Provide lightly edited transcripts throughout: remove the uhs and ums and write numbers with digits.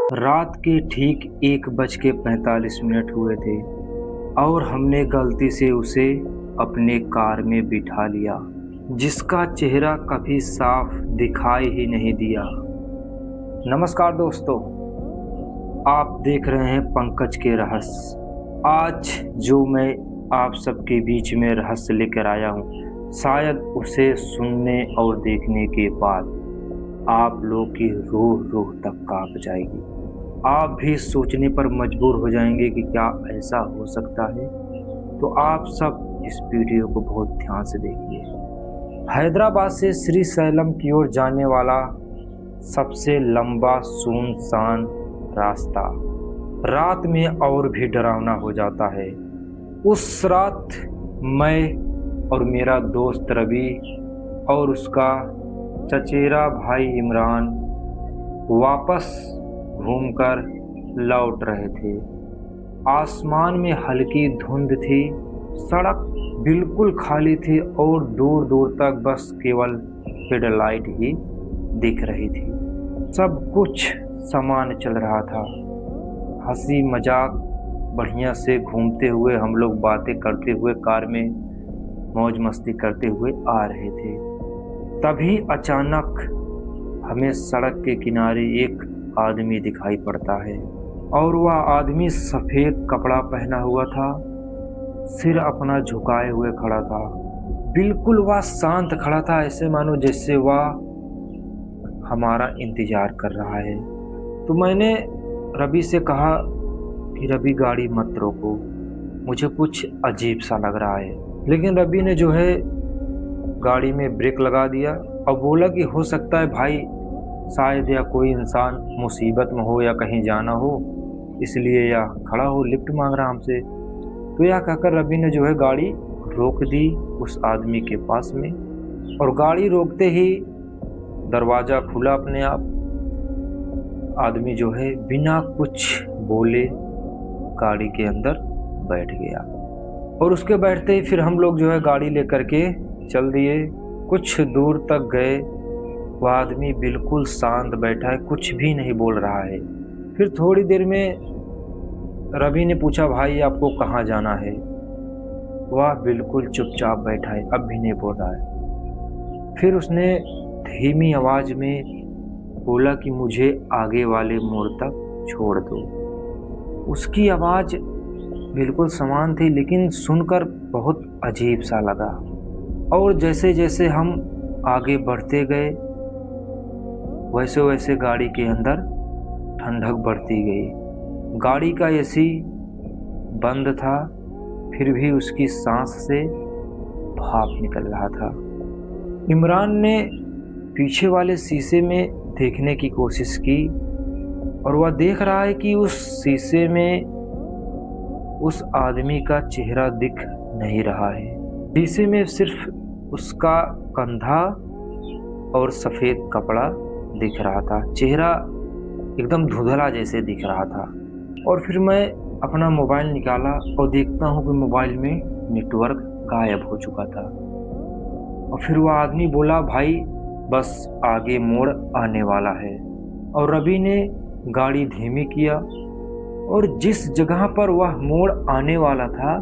रात के ठीक 1:45 हुए थे और हमने गलती से उसे अपने कार में बिठा लिया, जिसका चेहरा कभी साफ दिखाई ही नहीं दिया। नमस्कार दोस्तों, आप देख रहे हैं पंकज के रहस्य। आज जो मैं आप सबके बीच में रहस्य लेकर आया हूँ, शायद उसे सुनने और देखने के बाद आप लोग की रूह तक कांप जाएगी। आप भी सोचने पर मजबूर हो जाएंगे कि क्या ऐसा हो सकता है। तो आप सब इस वीडियो को बहुत ध्यान से देखिए। हैदराबाद से श्रीशैलम की ओर जाने वाला सबसे लंबा सुनसान रास्ता रात में और भी डरावना हो जाता है। उस रात मैं और मेरा दोस्त रवि और उसका चचेरा भाई इमरान वापस घूमकर लौट रहे थे। आसमान में हल्की धुंध थी, सड़क बिल्कुल खाली थी और दूर दूर तक बस केवल हेडलाइट ही दिख रही थी। सब कुछ सामान्य चल रहा था। हंसी मजाक बढ़िया से घूमते हुए हम लोग बातें करते हुए कार में मौज मस्ती करते हुए आ रहे थे। तभी अचानक हमें सड़क के किनारे एक आदमी दिखाई पड़ता है और वह आदमी सफ़ेद कपड़ा पहना हुआ था, सिर अपना झुकाए हुए खड़ा था। बिल्कुल वह शांत खड़ा था, ऐसे मानो जैसे वह हमारा इंतजार कर रहा है। तो मैंने रवि से कहा कि रवि गाड़ी मत रोको, मुझे कुछ अजीब सा लग रहा है। लेकिन रवि ने जो है गाड़ी में ब्रेक लगा दिया और बोला कि हो सकता है भाई, शायद या कोई इंसान मुसीबत में हो या कहीं जाना हो, इसलिए या खड़ा हो, लिफ्ट मांग रहा हमसे। तो यह कहकर रवि ने जो है गाड़ी रोक दी उस आदमी के पास में, और गाड़ी रोकते ही दरवाज़ा खुला अपने आप। आदमी जो है बिना कुछ बोले गाड़ी के अंदर बैठ गया और उसके बैठते ही फिर हम लोग जो है गाड़ी लेकर के चल दिए। कुछ दूर तक गए, वह आदमी बिल्कुल शांत बैठा है, कुछ भी नहीं बोल रहा है। फिर थोड़ी देर में रवि ने पूछा, भाई आपको कहाँ जाना है? वह बिल्कुल चुपचाप बैठा है, अब भी नहीं बोल रहा है। फिर उसने धीमी आवाज़ में बोला कि मुझे आगे वाले मोड़ तक छोड़ दो। उसकी आवाज़ बिल्कुल समान थी, लेकिन सुनकर बहुत अजीब सा लगा। और जैसे जैसे हम आगे बढ़ते गए, वैसे वैसे गाड़ी के अंदर ठंडक बढ़ती गई। गाड़ी का एसी बंद था, फिर भी उसकी सांस से भाप निकल रहा था। इमरान ने पीछे वाले शीशे में देखने की कोशिश की और वह देख रहा है कि उस शीशे में उस आदमी का चेहरा दिख नहीं रहा है। शीशे में सिर्फ उसका कंधा और सफ़ेद कपड़ा दिख रहा था, चेहरा एकदम धुंधला जैसे दिख रहा था। और फिर मैं अपना मोबाइल निकाला और देखता हूँ कि मोबाइल में नेटवर्क गायब हो चुका था। और फिर वह आदमी बोला, भाई बस आगे मोड़ आने वाला है। और रवि ने गाड़ी धीमी किया और जिस जगह पर वह मोड़ आने वाला था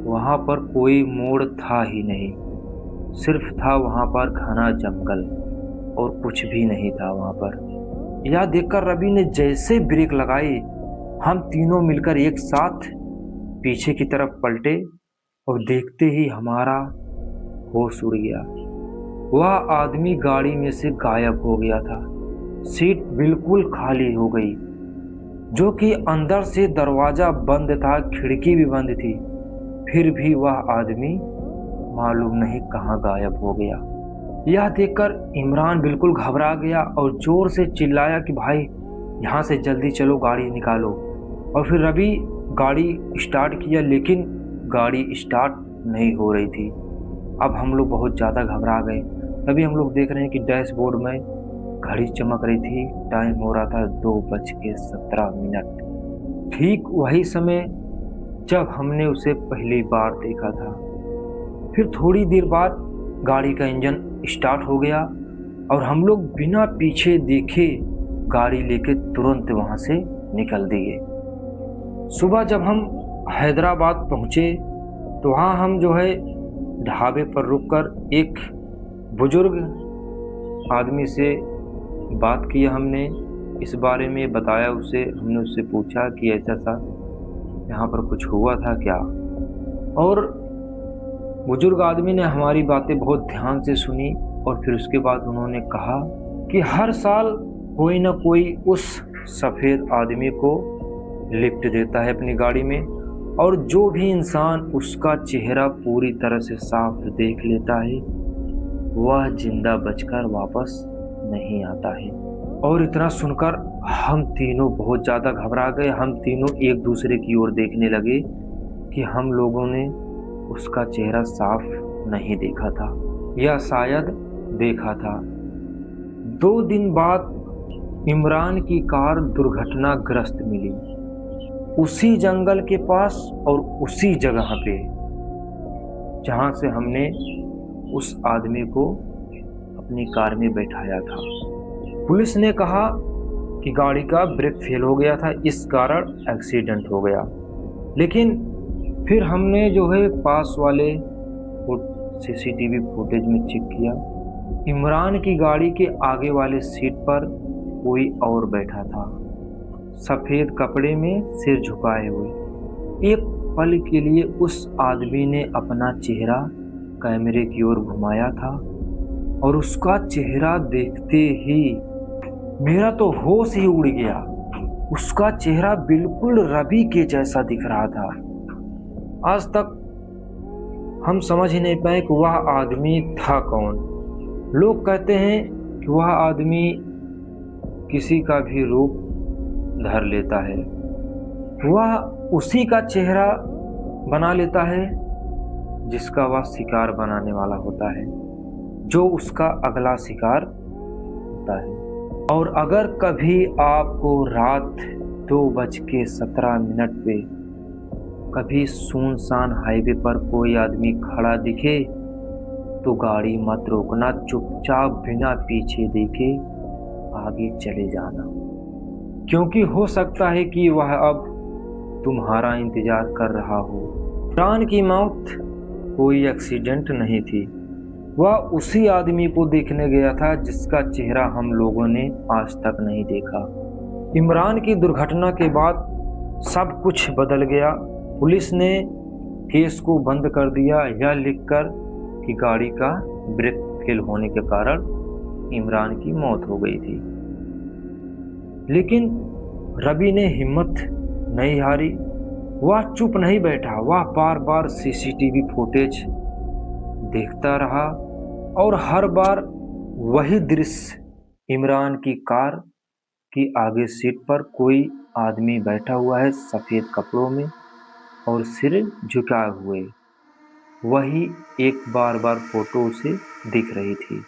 वहाँ पर कोई मोड़ था ही नहीं, सिर्फ था वहाँ पर घना जंगल और कुछ भी नहीं था वहाँ पर। यह देखकर रवि ने जैसे ब्रेक लगाई, हम तीनों मिलकर एक साथ पीछे की तरफ पलटे और देखते ही हमारा होश उड़ गया। वह आदमी गाड़ी में से गायब हो गया था। सीट बिल्कुल खाली हो गई, जो कि अंदर से दरवाज़ा बंद था, खिड़की भी बंद थी। फिर भी वह आदमी मालूम नहीं कहाँ गायब हो गया। यह देखकर इमरान बिल्कुल घबरा गया और ज़ोर से चिल्लाया कि भाई यहाँ से जल्दी चलो, गाड़ी निकालो। और फिर रवि गाड़ी स्टार्ट किया, लेकिन गाड़ी स्टार्ट नहीं हो रही थी। अब हम लोग बहुत ज़्यादा घबरा गए। तभी हम लोग देख रहे हैं कि डैशबोर्ड में घड़ी चमक रही थी, टाइम हो रहा था 2:17। ठीक वही समय जब हमने उसे पहली बार देखा था। फिर थोड़ी देर बाद गाड़ी का इंजन स्टार्ट हो गया और हम लोग बिना पीछे देखे गाड़ी लेके तुरंत वहाँ से निकल दिए। सुबह जब हम हैदराबाद पहुँचे तो वहाँ हम जो है ढाबे पर रुककर एक बुजुर्ग आदमी से बात की। हमने इस बारे में बताया उसे, हमने उससे पूछा कि ऐसा सा यहाँ पर कुछ हुआ था क्या। और बुजुर्ग आदमी ने हमारी बातें बहुत ध्यान से सुनी और फिर उसके बाद उन्होंने कहा कि हर साल कोई ना कोई उस सफ़ेद आदमी को लिफ्ट देता है अपनी गाड़ी में, और जो भी इंसान उसका चेहरा पूरी तरह से साफ देख लेता है वह जिंदा बचकर वापस नहीं आता है। और इतना सुनकर हम तीनों बहुत ज़्यादा घबरा गए। हम तीनों एक दूसरे की ओर देखने लगे कि हम लोगों ने उसका चेहरा साफ नहीं देखा था या शायद देखा था। 2 दिन बाद इमरान की कार दुर्घटनाग्रस्त मिली, उसी जंगल के पास और उसी जगह पे जहाँ से हमने उस आदमी को अपनी कार में बैठाया था। पुलिस ने कहा कि गाड़ी का ब्रेक फेल हो गया था, इस कारण एक्सीडेंट हो गया। लेकिन फिर हमने जो है पास वाले सीसीटीवी फुटेज में चेक किया, इमरान की गाड़ी के आगे वाले सीट पर कोई और बैठा था, सफ़ेद कपड़े में सिर झुकाए हुए। एक पल के लिए उस आदमी ने अपना चेहरा कैमरे की ओर घुमाया था और उसका चेहरा देखते ही मेरा तो होश ही उड़ गया। उसका चेहरा बिल्कुल रवि के जैसा दिख रहा था। आज तक हम समझ ही नहीं पाए कि वह आदमी था कौन। लोग कहते हैं कि वह आदमी किसी का भी रूप धर लेता है, वह उसी का चेहरा बना लेता है जिसका वह शिकार बनाने वाला होता है, जो उसका अगला शिकार होता है। और अगर कभी आपको रात 2:17 पे कभी सुनसान हाईवे पर कोई आदमी खड़ा दिखे तो गाड़ी मत रोकना, चुपचाप बिना पीछे देखे आगे चले जाना, क्योंकि हो सकता है कि वह अब तुम्हारा इंतजार कर रहा हो। इमरान की मौत कोई एक्सीडेंट नहीं थी, वह उसी आदमी को देखने गया था जिसका चेहरा हम लोगों ने आज तक नहीं देखा। इमरान की दुर्घटना के बाद सब कुछ बदल गया। पुलिस ने केस को बंद कर दिया, यह लिखकर कि गाड़ी का ब्रेक फेल होने के कारण इमरान की मौत हो गई थी। लेकिन रवि ने हिम्मत नहीं हारी, वह चुप नहीं बैठा, वह बार बार सीसीटीवी फुटेज देखता रहा और हर बार वही दृश्य, इमरान की कार की आगे सीट पर कोई आदमी बैठा हुआ है सफ़ेद कपड़ों में और सिर झुकाए हुए, वही एक बार बार फोटो उसे दिख रही थी।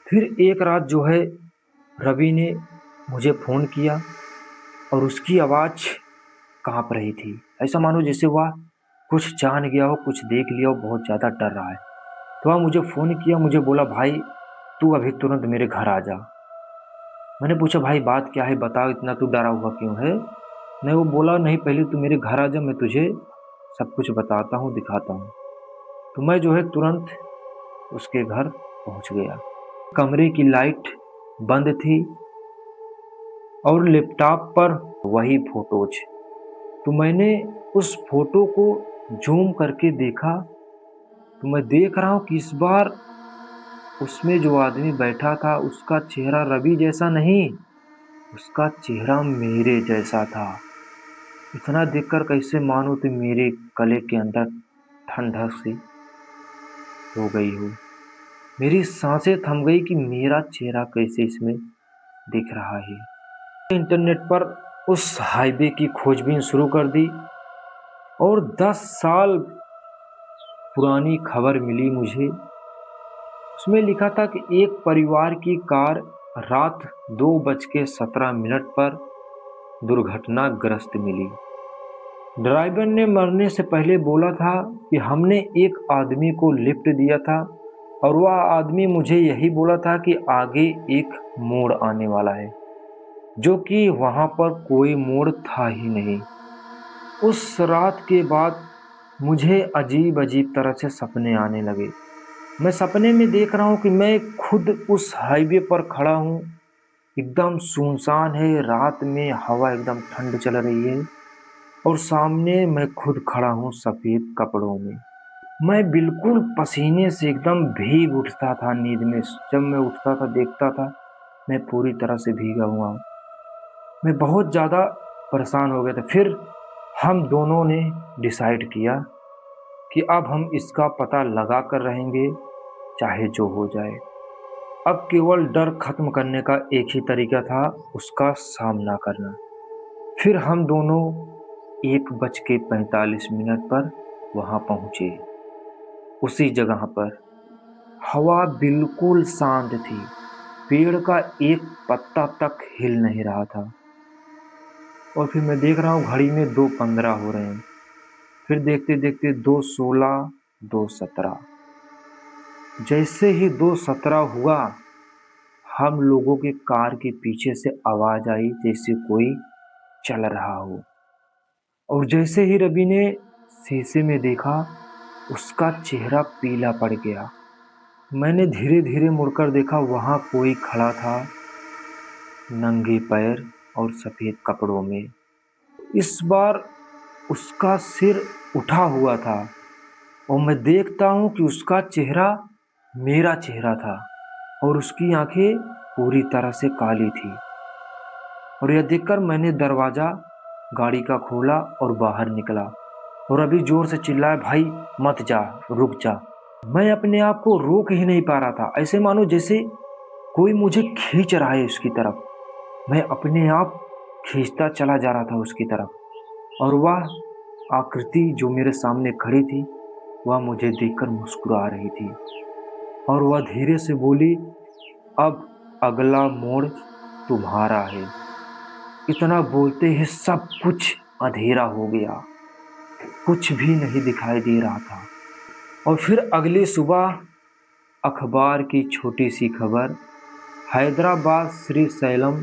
फिर एक रात जो है रवि ने मुझे फ़ोन किया और उसकी आवाज़ काँप रही थी, ऐसा मानो जैसे वह कुछ जान गया हो, कुछ देख लिया हो, बहुत ज़्यादा डर रहा है। तो वह मुझे फ़ोन किया, मुझे बोला भाई तू अभी तुरंत मेरे घर आ जा। मैंने पूछा भाई बात क्या है, बताओ, इतना तू डरा हुआ क्यों है। नहीं, वो बोला नहीं पहले तू मेरे घर आ जा, मैं तुझे सब कुछ बताता हूँ, दिखाता हूँ। तो मैं जो है तुरंत उसके घर पहुँच गया। कमरे की लाइट बंद थी और लैपटॉप पर वही फोटोज। तो मैंने उस फोटो को जूम करके देखा तो मैं देख रहा हूँ कि इस बार उसमें जो आदमी बैठा था उसका चेहरा रवि जैसा नहीं, उसका चेहरा मेरे जैसा था। इतना देखकर कैसे मानो तो मेरे गले के अंदर ठंडक सी हो गई हो, मेरी सांसें थम गई कि मेरा चेहरा कैसे इसमें दिख रहा है। इंटरनेट पर उस हाईवे की खोजबीन शुरू कर दी और 10 साल पुरानी खबर मिली मुझे। उसमें लिखा था कि एक परिवार की कार रात 2:17 पर दुर्घटनाग्रस्त मिली। ड्राइवर ने मरने से पहले बोला था कि हमने एक आदमी को लिफ्ट दिया था और वह आदमी मुझे यही बोला था कि आगे एक मोड़ आने वाला है। जो कि वहाँ पर कोई मोड़ था ही नहीं। उस रात के बाद मुझे अजीब-अजीब तरह से सपने आने लगे। मैं सपने में देख रहा हूँ कि मैं खुद उस हाईवे पर खड़ा हूँ, एकदम सुनसान है, रात में हवा एकदम ठंड चल रही है और सामने मैं खुद खड़ा हूँ सफ़ेद कपड़ों में। मैं बिल्कुल पसीने से एकदम भीग उठता था नींद में। जब मैं उठता था देखता था मैं पूरी तरह से भीगा हुआ हूँ। मैं बहुत ज़्यादा परेशान हो गया था। फिर हम दोनों ने डिसाइड किया कि अब हम इसका पता लगा कर रहेंगे, चाहे जो हो जाए। अब केवल डर खत्म करने का एक ही तरीका था, उसका सामना करना। फिर हम दोनों 1:45 पर वहाँ पहुँचे। उसी जगह पर हवा बिल्कुल शांत थी, पेड़ का एक पत्ता तक हिल नहीं रहा था। और फिर मैं देख रहा हूँ घड़ी में 2:15 हो रहे हैं। फिर देखते-देखते 2:16, 2:17। जैसे ही 2:17 हुआ, हम लोगों के कार के पीछे से आवाज़ आई जैसे कोई चल रहा हो। और जैसे ही रवि ने शीशे में देखा, उसका चेहरा पीला पड़ गया। मैंने धीरे-धीरे मुड़कर देखा, वहाँ कोई खड़ा था, नंगे पैर और सफ़ेद कपड़ों में। इस बार उसका सिर उठा हुआ था और मैं देखता हूँ कि उसका चेहरा मेरा चेहरा था और उसकी आंखें पूरी तरह से काली थी। और यह देखकर मैंने दरवाज़ा गाड़ी का खोला और बाहर निकला और अभी ज़ोर से चिल्लाया, भाई मत जा, रुक जा। मैं अपने आप को रोक ही नहीं पा रहा था, ऐसे मानो जैसे कोई मुझे खींच रहा है उसकी तरफ। मैं अपने आप खींचता चला जा रहा था उसकी तरफ और वह आकृति जो मेरे सामने खड़ी थी, वह मुझे देखकर मुस्कुरा रही थी और वह धीरे से बोली, अब अगला मोड़ तुम्हारा है। इतना बोलते ही सब कुछ अंधेरा हो गया, कुछ भी नहीं दिखाई दे रहा था। और फिर अगली सुबह अखबार की छोटी सी खबर, हैदराबाद श्रीशैलम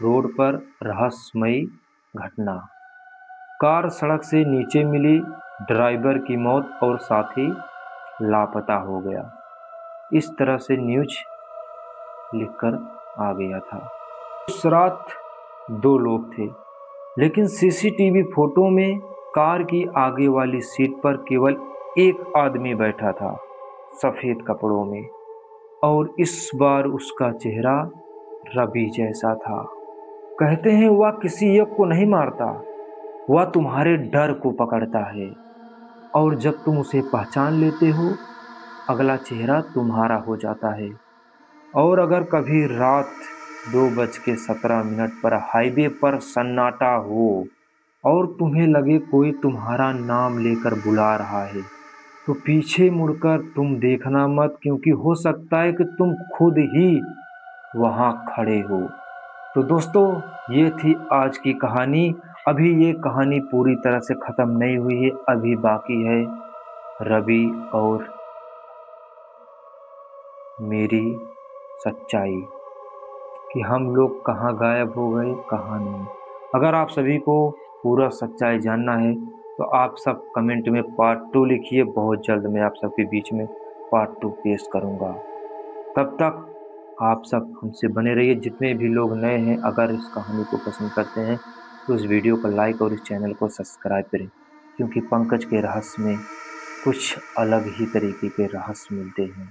रोड पर रहस्यमयी घटना, कार सड़क से नीचे मिली, ड्राइवर की मौत और साथी लापता हो गया। इस तरह से न्यूज़ लिखकर आ गया था। उस रात 2 लोग थे, लेकिन सीसीटीवी फोटो में कार की आगे वाली सीट पर केवल एक आदमी बैठा था, सफ़ेद कपड़ों में। और इस बार उसका चेहरा रवि जैसा था। कहते हैं वह किसी एक को नहीं मारता, वह तुम्हारे डर को पकड़ता है और जब तुम उसे पहचान लेते हो, अगला चेहरा तुम्हारा हो जाता है। और अगर कभी रात 2:17 पर हाईवे पर सन्नाटा हो और तुम्हें लगे कोई तुम्हारा नाम लेकर बुला रहा है, तो पीछे मुड़कर तुम देखना मत, क्योंकि हो सकता है कि तुम खुद ही वहाँ खड़े हो। तो दोस्तों, ये थी आज की कहानी। अभी ये कहानी पूरी तरह से ख़त्म नहीं हुई है, अभी बाकी है रवि और मेरी सच्चाई, कि हम लोग कहाँ गायब हो गए, कहाँ नहीं। अगर आप सभी को पूरा सच्चाई जानना है तो आप सब कमेंट में पार्ट 2 लिखिए। बहुत जल्द मैं आप सबके बीच में पार्ट 2 पेश करूँगा। तब तक आप सब हमसे बने रहिए। जितने भी लोग नए हैं, अगर इस कहानी को पसंद करते हैं तो इस वीडियो को लाइक और इस चैनल को सब्सक्राइब करें, क्योंकि पंकज के रहस्य में कुछ अलग ही तरीके के रहस्य मिलते हैं।